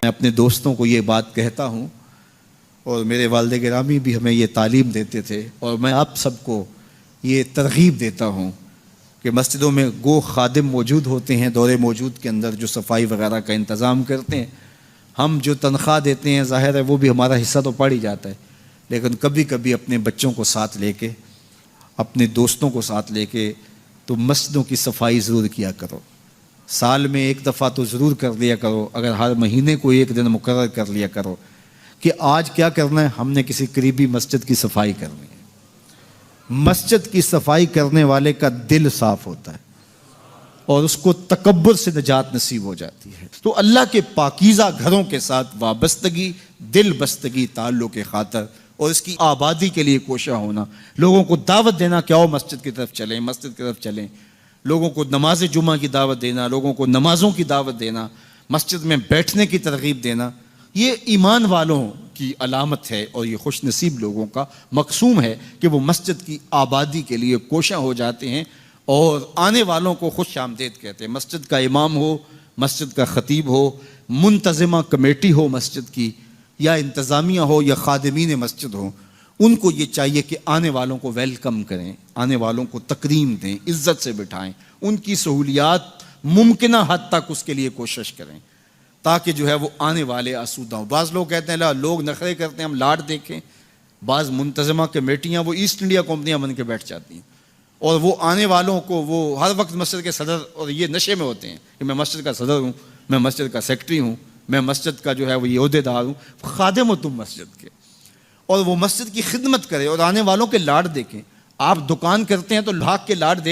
میں اپنے دوستوں کو یہ بات کہتا ہوں اور میرے والد گرامی بھی ہمیں یہ تعلیم دیتے تھے، اور میں آپ سب کو یہ ترغیب دیتا ہوں کہ مسجدوں میں گو خادم موجود ہوتے ہیں دور موجود کے اندر جو صفائی وغیرہ کا انتظام کرتے ہیں. ہم جو تنخواہ دیتے ہیں ظاہر ہے وہ بھی ہمارا حصہ تو پڑ ہی جاتا ہے، لیکن کبھی کبھی اپنے بچوں کو ساتھ لے کے، اپنے دوستوں کو ساتھ لے کے تو مسجدوں کی صفائی ضرور کیا کرو. سال میں ایک دفعہ تو ضرور کر لیا کرو، اگر ہر مہینے کو ایک دن مقرر کر لیا کرو کہ آج کیا کرنا ہے، ہم نے کسی قریبی مسجد کی صفائی کرنی ہے. مسجد کی صفائی کرنے والے کا دل صاف ہوتا ہے اور اس کو تکبر سے نجات نصیب ہو جاتی ہے. تو اللہ کے پاکیزہ گھروں کے ساتھ وابستگی، دل بستگی تعلق کے خاطر اور اس کی آبادی کے لیے کوشاں ہونا، لوگوں کو دعوت دینا کہ آؤ مسجد کی طرف چلیں، مسجد کی طرف چلیں، لوگوں کو نماز جمعہ کی دعوت دینا، لوگوں کو نمازوں کی دعوت دینا، مسجد میں بیٹھنے کی ترغیب دینا، یہ ایمان والوں کی علامت ہے اور یہ خوش نصیب لوگوں کا مقصوم ہے کہ وہ مسجد کی آبادی کے لیے کوشاں ہو جاتے ہیں اور آنے والوں کو خوش آمدید کہتے ہیں. مسجد کا امام ہو، مسجد کا خطیب ہو، منتظمہ کمیٹی ہو مسجد کی، یا انتظامیہ ہو، یا خادمین مسجد ہو، ان کو یہ چاہیے کہ آنے والوں کو ویلکم کریں، آنے والوں کو تکریم دیں، عزت سے بٹھائیں، ان کی سہولیات ممکنہ حد تک اس کے لیے کوشش کریں تاکہ جو ہے وہ آنے والے آسودہ ہوں. بعض لوگ کہتے ہیں لوگ نخرے کرتے ہیں ہم لاٹ دیکھیں. بعض منتظمہ کمیٹیاں وہ ایسٹ انڈیا کمپنیاں بن کے بیٹھ جاتی ہیں اور وہ آنے والوں کو وہ ہر وقت مسجد کے صدر اور یہ نشے میں ہوتے ہیں کہ میں مسجد کا صدر ہوں، میں مسجد کا سیکٹری ہوں، میں مسجد کا جو ہے وہ یہ عہدے دار ہوں. خادم ہو تم مسجد کے، اور وہ مسجد کی خدمت کرے اور آنے والوں کے لاڈ دیکھیں. آپ دکان کرتے ہیں تو لاکھ کے لاڈ